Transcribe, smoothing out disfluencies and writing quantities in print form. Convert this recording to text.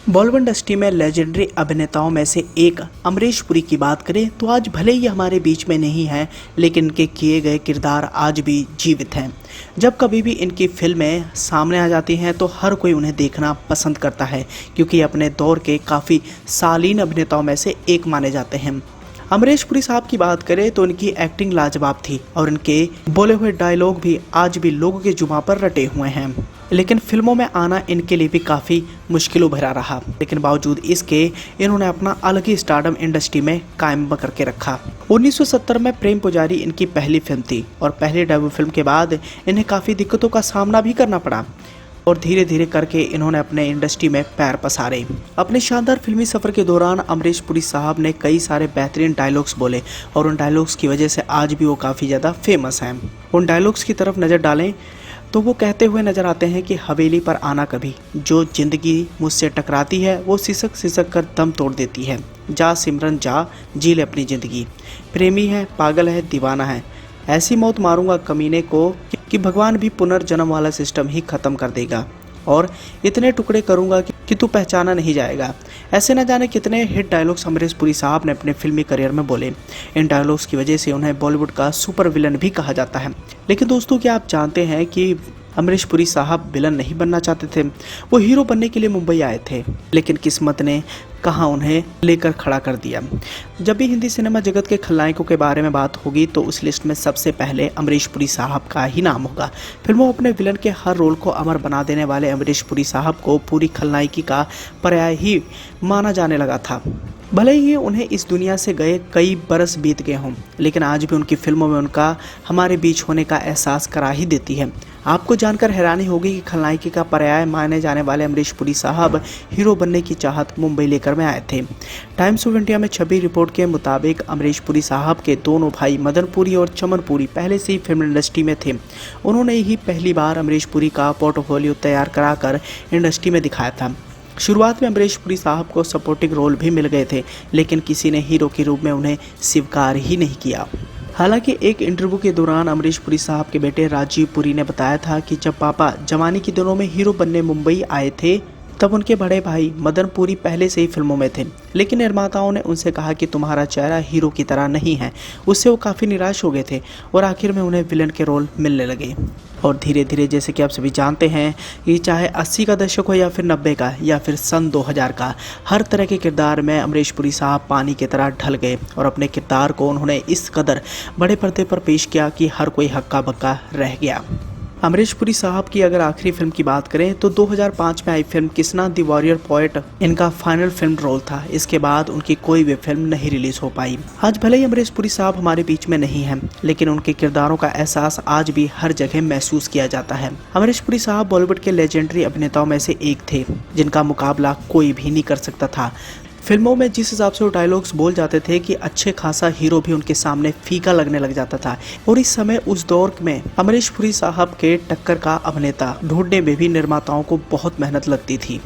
Bollywood industry में legendary अभिनेताओं में से एक अमरीश पुरी की बात करें तो आज भले ही हमारे बीच में नहीं है, लेकिन इनके किए गए किरदार आज भी जीवित हैं। जब कभी भी इनकी फिल्में सामने आ जाती हैं तो हर कोई उन्हें देखना पसंद करता है, क्योंकि अपने दौर के काफ़ी सालीन अभिनेताओं में से एक माने जाते हैं। अमरीश पुरी साहब की बात करें तो इनकी एक्टिंग लाजवाब थी और इनके बोले हुए डायलॉग भी आज भी लोगों के जुबान पर रटे हुए हैं। लेकिन फिल्मों में आना इनके लिए भी काफ़ी मुश्किलों भरा रहा, लेकिन बावजूद इसके इन्होंने अपना अलग ही स्टारडम इंडस्ट्री में कायम करके रखा। 1970 में प्रेम पुजारी इनकी पहली फिल्म थी और पहली डेब्यू फिल्म के बाद इन्हें काफ़ी दिक्कतों का सामना भी करना पड़ा और धीरे धीरे करके इन्होंने अपने इंडस्ट्री में पैर पसारे। अपने शानदार फिल्मी सफ़र के दौरान अमरीश पुरी साहब ने कई सारे बेहतरीन डायलॉग्स बोले और उन डायलॉग्स की वजह से आज भी वो काफ़ी ज़्यादा फेमस हैं। उन डायलॉग्स की तरफ नज़र डालें तो वो कहते हुए नजर आते हैं कि हवेली पर आना कभी, जो जिंदगी मुझसे टकराती है वो सिसक सिसक कर दम तोड़ देती है। जा सिमरन जा, जी ले अपनी ज़िंदगी, प्रेमी है पागल है दीवाना है, ऐसी मौत मारूंगा कमीने को कि भगवान भी पुनर्जन्म वाला सिस्टम ही ख़त्म कर देगा, और इतने टुकड़े करूंगा कि तू पहचाना नहीं जाएगा। ऐसे न जाने कितने हिट डायलॉग्स अमरीश पुरी साहब ने अपने फिल्मी करियर में बोले। इन डायलॉग्स की वजह से उन्हें बॉलीवुड का सुपर विलन भी कहा जाता है। लेकिन दोस्तों, क्या आप जानते हैं कि अमरीश पुरी साहब विलन नहीं बनना चाहते थे, वो हीरो बनने के लिए मुंबई आए थे, लेकिन किस्मत ने कहाँ उन्हें लेकर खड़ा कर दिया। जब भी हिंदी सिनेमा जगत के खलनायकों के बारे में बात होगी तो उस लिस्ट में सबसे पहले अमरीश पुरी साहब का ही नाम होगा। फिल्मों अपने विलन के हर रोल को अमर बना देने वाले अमरीश पुरी साहब को पूरी खलनायकी का पर्याय ही माना जाने लगा था। भले ही उन्हें इस दुनिया से गए कई बरस बीत गए हों, लेकिन आज भी उनकी फिल्मों में उनका हमारे बीच होने का एहसास करा ही देती है। आपको जानकर हैरानी होगी कि खलनायकी का पर्याय माने जाने वाले अमरीश पुरी साहब हीरो बनने की चाहत मुंबई लेकर में आए थे। टाइम्स ऑफ इंडिया में छपी रिपोर्ट के मुताबिक अमरीश पुरी साहब के दोनों भाई मदन पुरी और चमन पुरी पहले से ही फिल्म इंडस्ट्री में थे। उन्होंने ही पहली बार अमरीश पुरी का पोर्टफोलियो तैयार कराकर इंडस्ट्री में दिखाया था। शुरुआत में अमरीश पुरी साहब को सपोर्टिंग रोल भी मिल गए थे, लेकिन किसी ने हीरो के रूप में उन्हें स्वीकार ही नहीं किया। हालांकि एक इंटरव्यू के दौरान अमरीश पुरी साहब के बेटे राजीव पुरी ने बताया था कि जब पापा जवानी के दिनों में हीरो बनने मुंबई आए थे तब उनके बड़े भाई मदन पुरी पहले से ही फिल्मों में थे, लेकिन निर्माताओं ने उनसे कहा कि तुम्हारा चेहरा हीरो की तरह नहीं है। उससे वो काफ़ी निराश हो गए थे और आखिर में उन्हें विलन के रोल मिलने लगे। और धीरे धीरे, जैसे कि आप सभी जानते हैं, ये चाहे 80 का दशक हो या फिर 90 का या फिर सन 2000 का, हर तरह के किरदार में अमरीश पुरी साहब पानी की तरह ढल गए और अपने किरदार को उन्होंने इस कदर बड़े पर्दे पर पेश किया कि हर कोई हक्का बक्का रह गया। अमरीश पुरी साहब की अगर आखिरी फिल्म की बात करें तो 2005 में आई film Kisna the warrior poet इनका फाइनल फिल्म रोल था। इसके बाद उनकी कोई भी फिल्म नहीं रिलीज हो पाई। आज भले ही अमरीश पुरी साहब हमारे बीच में नहीं हैं, लेकिन उनके किरदारों का एहसास आज भी हर जगह महसूस किया जाता है। अमरीश पुरी साहब बॉलीवुड के लेजेंडरी अभिनेताओं में से एक थे, जिनका मुकाबला कोई भी नहीं कर सकता था। फिल्मों में जिस हिसाब से वो डायलॉग्स बोल जाते थे कि अच्छे खासा हीरो भी उनके सामने फीका लगने लग जाता था। और इस समय उस दौर में अमरीश पुरी साहब के टक्कर का अभिनेता ढूंढने में भी निर्माताओं को बहुत मेहनत लगती थी।